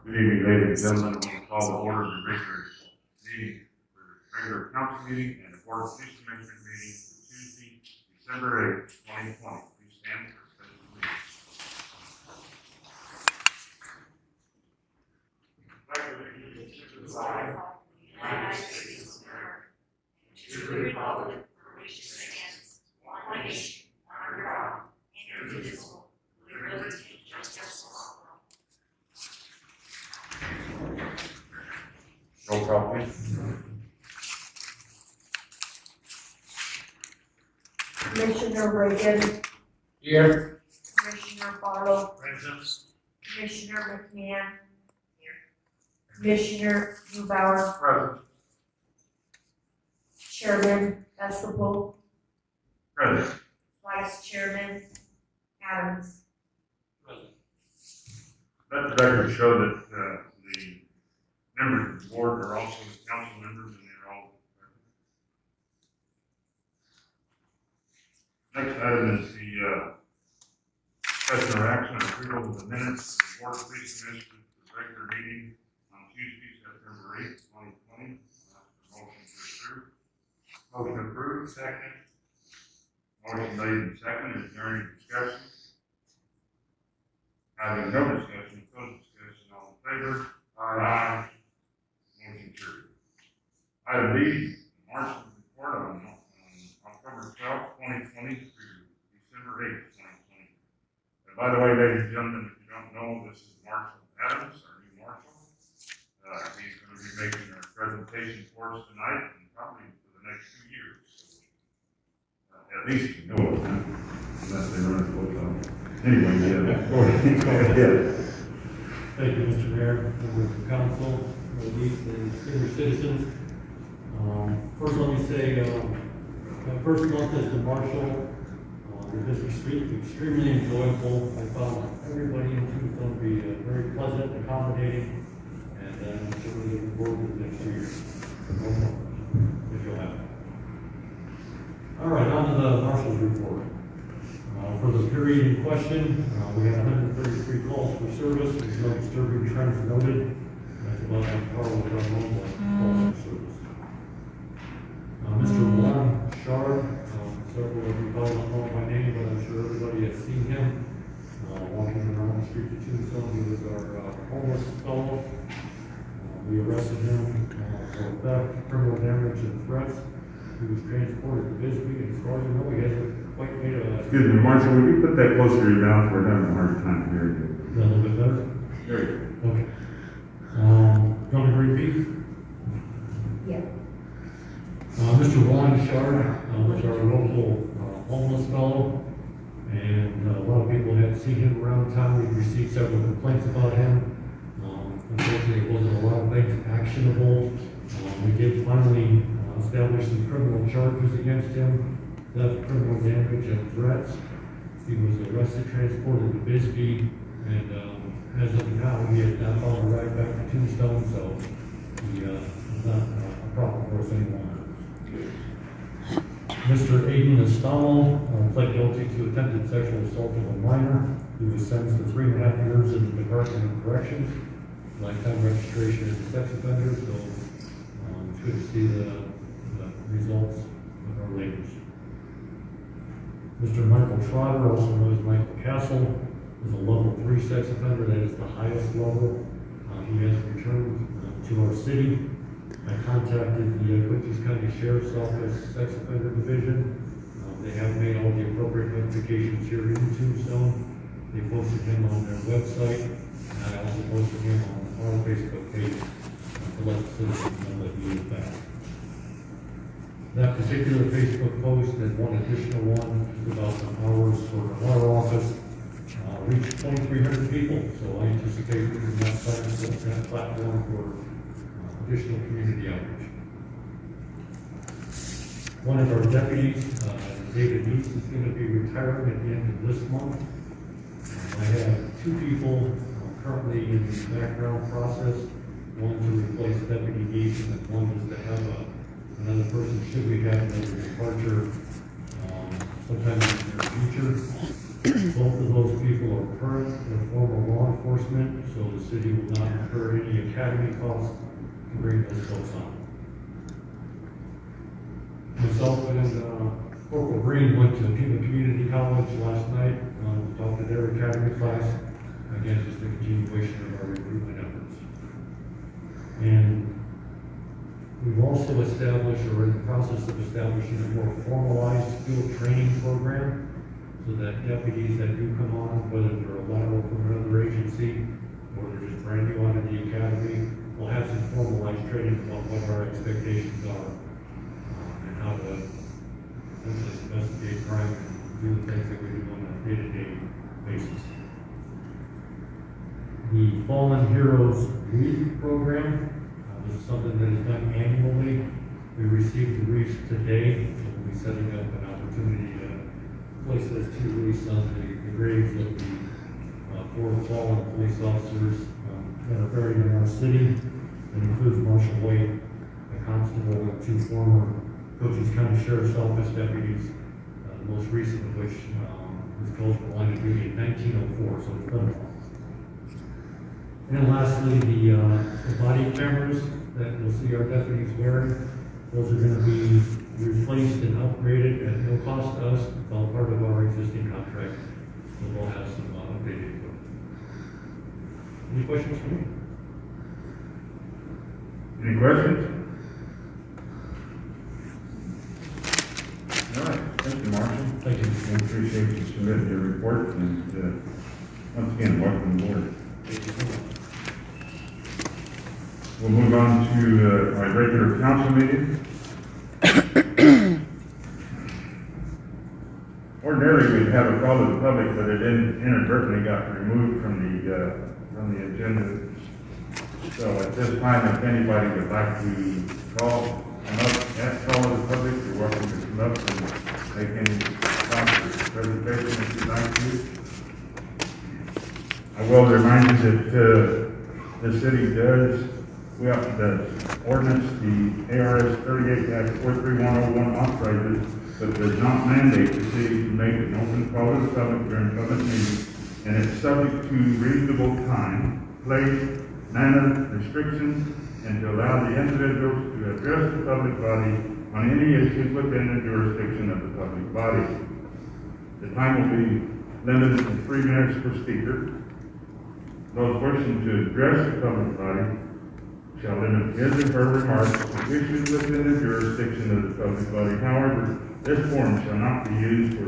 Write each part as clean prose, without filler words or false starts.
Good evening, ladies and gentlemen. We'll call the order of the regular council meeting and the Board of Police Commissioners meeting for Tuesday, December 8th, 2020. Please stand for special meeting. Flag allegiance to the flag of the United States of America, and to the republic for which it stands, one nation, under God, indivisible, with liberty and justice for all. Roll call, please. Commissioner Reagan, Here. Commissioner Barlow, Present. Commissioner McMahon, Commissioner Neubauer, Present. Chairman Escapel, Present. Vice Chairman Adams. Let the record show that the members of the board are also the council members, and they're all present. Next item is the discussion or action on approval of the minutes of the Board of Police Commissioners regular meeting on Tuesday, September 8th, 2020. Motion to approve. Motion approved. Second. Motion made and second. Is there any discussion? Having no discussion, close discussion. All in favor? Aye. Motion carried. Item B, Marshall's report on October 12th, 2020 through December 8th, 2020. And by the way, ladies and gentlemen, if you don't know, this is Marshall Adams, our new Marshall. He's going to be making our presentation for us tonight and probably for the next 2 years. So, at least you know it, huh? Unless they run a full time. Anyway, go ahead. Thank you, Mr. Mayor, members of council, police, and senior citizens. First, let me say, my first month as the marshal, it was extremely enjoyable. I found everybody in Tombstone to be very pleasant, accommodating, and I'm certainly looking forward to the next 2 years. If you'll have it. All right, on to the marshal's report. For the period in question, we had 133 calls for service, with no disturbing trends noted. That's about on par with our normal calls for service. Mr. Juan Shard, several of you probably don't know him by name, but I'm sure everybody has seen him walking around the street of Tombstone. He was our homeless fellow. We arrested him for theft, criminal damage, and threats. He was transported to Bisbee, and as far as we know, he hasn't quite made a... Excuse me, Marshall, would you put that closer to your mouth? We're having a hard time hearing you. Is that a little bit better? There you Okay. Going to repeat? Yeah. Mr. Juan Shard was our local homeless fellow, and a lot of people had seen him around town. We received several complaints about him. Unfortunately, it wasn't a lot of things actionable. We did finally establish some criminal charges against him, theft, criminal damage, and threats. He was arrested, transported to Bisbee, and as of now, he has not found a ride back to Tombstone, so he is not a problem for us any longer. Mr. Aiden Estamo pled guilty to attempted sexual assault of a minor. He was sentenced to 3.5 years in the Department of Corrections, lifetime registration as a sex offender, so it's good to see the results of our labors. Mr. Michael Trotter, also known as Michael Castle, is a level 3 sex offender. That is the highest level. He has returned to our city. I contacted the Quincy County Sheriff's Office Sex Offender Division. They have made all the appropriate notifications here in Tombstone. They posted him on their website, and I also posted him on our Facebook page to let the citizens know that he is back. That particular Facebook post and one additional one, just about some hours for our office, reached 2,300 people. So I anticipate using that platform for additional community outreach. One of our deputies, David Neese, is going to be retiring at the end of this month. I have 2 people currently in the background process, one to replace Deputy Neese, and one is to have another person, should we have another departure sometime in the near future. Both of those people are current and former law enforcement, so the city will not incur any academy costs to bring those folks on. Myself and Corporal Green went to Pima Community College last night, talked to their academy class. Again, just a continuation of our recruitment efforts. And we've also established, or in the process of establishing, a more formalized field training program so that deputies that do come on, whether they're a lateral from another agency or they're just brand new out of the academy, will have some formalized training about what our expectations are and how to essentially investigate crime and do the things that we do on a day-to-day basis. The Fallen Heroes Wreath Program, this is something that is done annually. We received the wreaths today, so we'll be setting up an opportunity to place those 2 wreaths on the graves of the 4 fallen police officers that are buried in our city. It includes Marshall White, a constable, and 2 former Cochise County Sheriff's Office deputies, the most recent of which was called for line of duty in 1904, so it's been a while. And lastly, the body cameras that you'll see our deputies wearing, those are going to be replaced and upgraded at no cost to us. It's all part of our existing contract, so we'll have some updated equipment. Any questions for me? Any questions? All right, thank you, Marshall. Thank you. We appreciate you submitting your report, and once again, welcome aboard. Thank you so much. We'll move on to our regular council meeting. Ordinarily, we'd have a call to the public, but it inadvertently got removed from the agenda. So at this time, if anybody would like to call to the public, you're welcome to come up and make any presentation if you'd like to. I will remind you that the city does, the ordinance, the ARS 38-43101 authorizes, but does not mandate the city to make an open call to the public during public meetings, and it's subject to reasonable time, place, manner, restrictions, and to allow the individuals to address the public body on any issues within the jurisdiction of the public body. The time will be limited to 3 minutes per speaker. Those wishing to address the public body shall limit his or her remarks to issues within the jurisdiction of the public body. However, this forum shall not be used for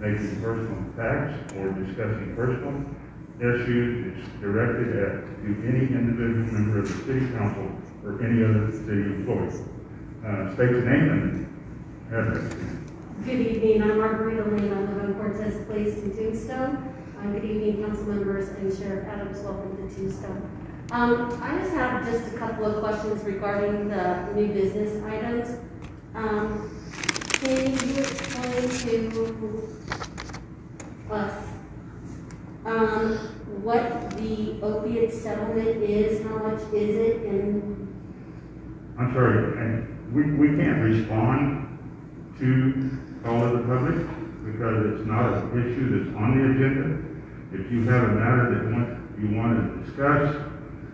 making personal attacks or discussing personal issues directed to any individual member of the city council or any other city employee. State your name and address. Good evening, I'm Margarita Lane, I live on Cortez Place in Tombstone. Good evening, council members and Sheriff Adams, welcome to Tombstone. I just have just a couple of questions regarding the new business items. Can you explain to us what the opiate settlement is, how much is it, and I'm sorry, we can't respond to call of the public because it's not an issue that's on the agenda. If you have a matter that you want to discuss,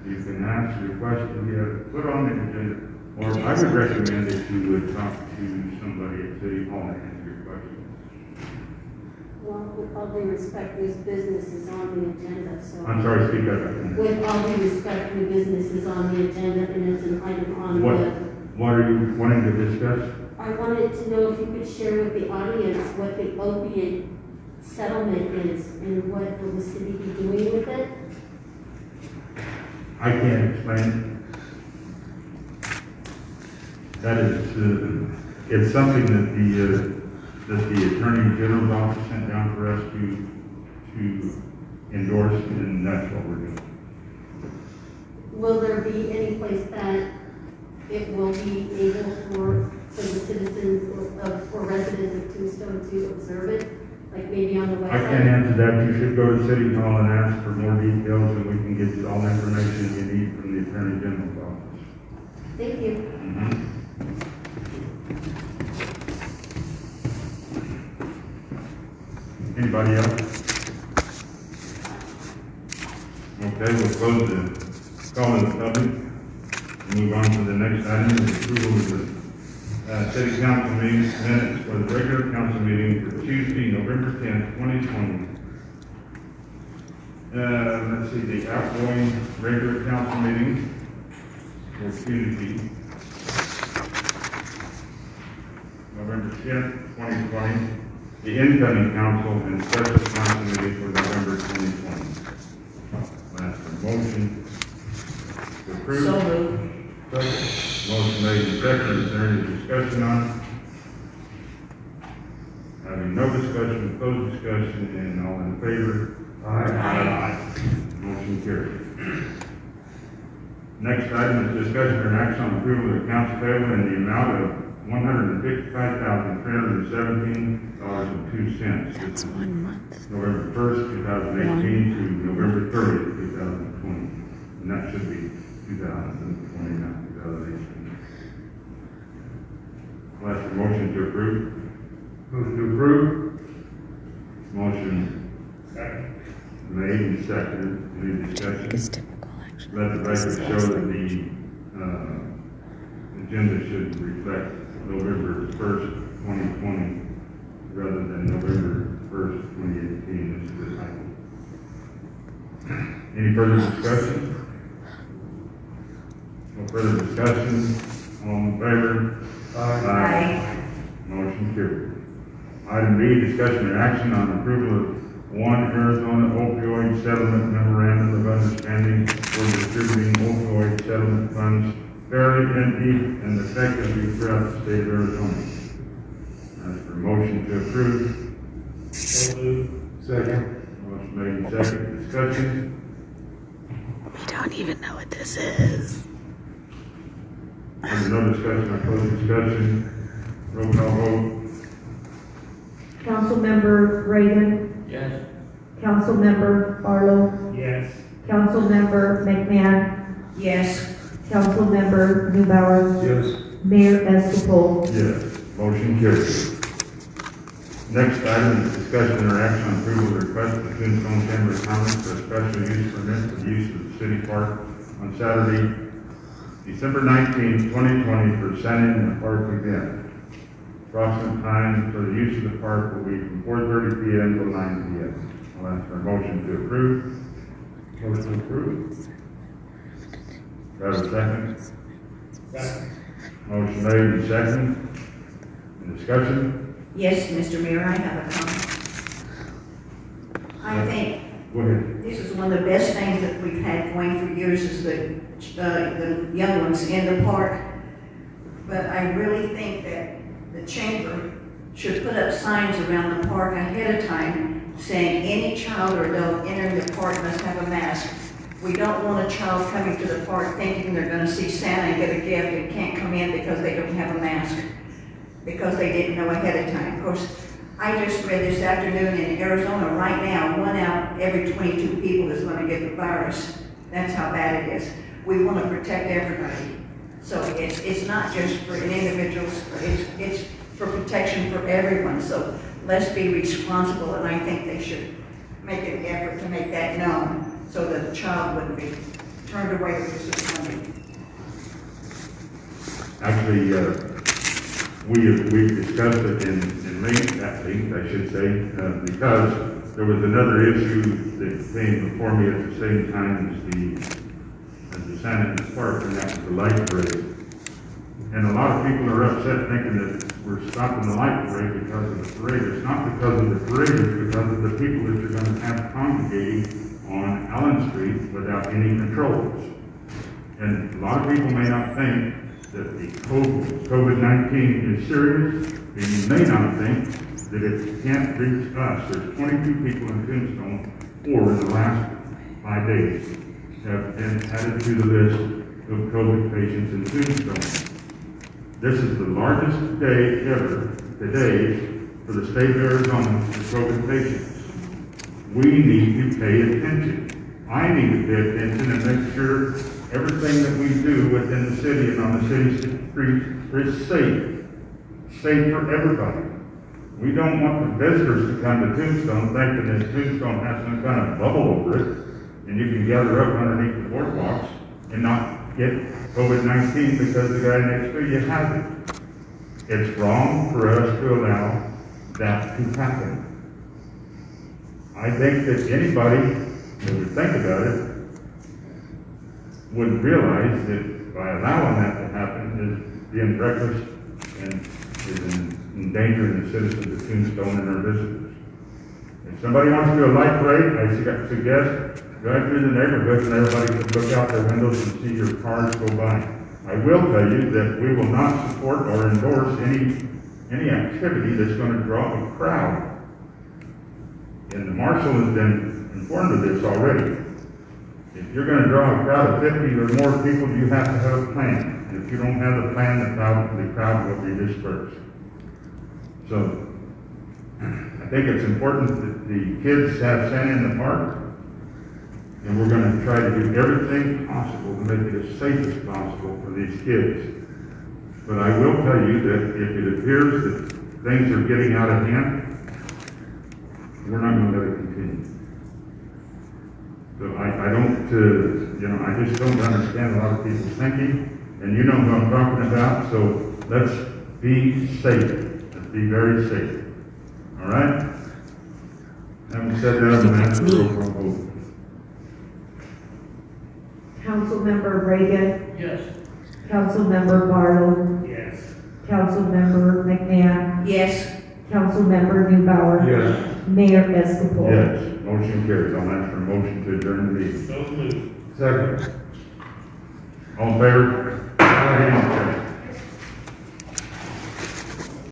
you can ask your question we have put on the agenda, or I would recommend that you would talk to somebody at City Hall and answer your question. well, with all due respect, this business is on the agenda, so. I'm sorry, speak up. With all due respect, new business is on the agenda and it's an item on What the. are you wanting to discuss? I wanted to know if you could share with the audience what the opiate settlement is and what will the city be doing with it? I can't explain. That is, it's something that the Attorney General's office sent down for us to endorse, and that's what we're doing. Will there be any place that it will be able for the citizens or residents of Tombstone to observe it? Like maybe on the website? I can't answer that. You should go to City Hall and ask for more details, and we can get you all the information you need from the Attorney General's office. Thank you. Anybody else? Okay, we'll close the call to the public. Move on to the next item, the approval of the city council meeting minutes for the regular council meeting for Tuesday, November 10th, 2020. Let's see, the outgoing regular council meeting for Tuesday, November 10th, 2020. The incoming council and special council meeting for November 2020. Last motion to approve. So moved. Motion made and seconded. Is there any discussion on it? Having no discussion, close discussion, and all in favor? Aye. Motion carried. Next item is discussion or action on approval of accounts payable in the amount of $155,317.02. That's 1 month. November 1st, 2018 to November 30th, 2020. And that should be 2020, not 2018. Last motion to approve. Motion to approve. Motion made and seconded. Any discussion? It's typical, actually. Let the This record is show less that than- the agenda should reflect November 1st, 2020, rather than November 1st, 2018. This is the title. Any further discussion? No further discussion. All in favor? Aye. Motion carried. Item B, discussion and action on approval of one Arizona opioid settlement memorandum of understanding for distributing opioid settlement funds fairly and effectively throughout the state of Arizona. As for motion to approve. Second. Motion made and second. Discussion. We don't even know what this is. There's no discussion, I close discussion. Roll call vote. Councilmember Reagan. Yes. Councilmember Barlow. Yes. Councilmember McMahon. Yes. Councilmember Newbauer. Yes. Mayor Escapol. Yes. Motion carries. Next item is discussion or action on approval of the request of the Tombstone Chamber of Commerce for a special use permit for the use of the city park on Saturday, December 19, 2020 for Santa in the Park event. Approximate time for the use of the park will be from 4:30 p.m. to 9 p.m. I'll ask for a motion to approve. Motion approved. Do I have a second? Motion made and second. Any discussion? Yes, Mr. Mayor, I have a comment. I think Go ahead. this is one of the best things that we've had going for years is the young ones in the park. But I really think that the chamber should put up signs around the park ahead of time saying any child or adult entering the park must have a mask. We don't want a child coming to the park thinking they're gonna see Santa and get a gift and can't come in because they don't have a mask, because they didn't know ahead of time. Of course, I just read this afternoon in Arizona right now, 1 out of every 22 people is gonna get the virus. That's how bad it is. We wanna protect everybody. So it's not just for individuals, it's for protection for everyone. So let's be responsible, and I think they should make an effort to make that known so that the child wouldn't be turned away or disappointed. Actually, we've discussed it in length, at least, I should say, because there was another issue that came before me at the same time as the Santa in the Park, and that was the light parade. And a lot of people are upset thinking that we're stopping the light parade because of the parade. It's not because of the parade, it's because of the people that you're going to have congregating on Allen Street without any controls. And a lot of people may not think that the COVID-19 is serious, and you may not think that it can't reach us. There's 22 people in Tombstone, or in the last 5 days, have been added to the list of COVID patients in Tombstone. This is the largest day ever, today, for the state of Arizona for COVID patients. We need to pay attention. I need to pay attention and make sure everything that we do within the city and on the city streets is safe. Safe for everybody. We don't want the visitors to come to Tombstone thinking that Tombstone has some kind of bubble over it, and you can gather up underneath the boardwalks and not get COVID-19 because the guy next to you has it. It's wrong for us to allow that to happen. I think that anybody that would think about it would realize that by allowing that to happen is being reckless and is endangering the citizens of Tombstone and our visitors. If somebody wants to do a light parade, I suggest drive through the neighborhoods and everybody can look out their windows and see your cars go by. I will tell you that we will not support or endorse any activity that's going to draw a crowd. And the marshal has been informed of this already. If you're going to draw a crowd of 50 or more people, you have to have a plan. And if you don't have a plan, the crowd will be dispersed. So, I think it's important that the kids have Santa in the park, and we're going to try to do everything possible to make it as safe as possible for these kids. But I will tell you that if it appears that things are getting out of hand, we're not going to let it continue. So I don't, I just don't understand a lot of people's thinking, and you know who I'm talking about, so let's be safe. Let's be very safe. All right? Having said that, I'm going to ask for a roll call vote. Councilmember Reagan, Yes. Councilmember Barlow, Yes. Councilmember McMahon, Yes, Councilmember Newbauer, Yes. Mayor Escapol. Yes, motion carries. I'll ask for a motion to adjourn the meeting. So moved. Second. All in favor? Aye.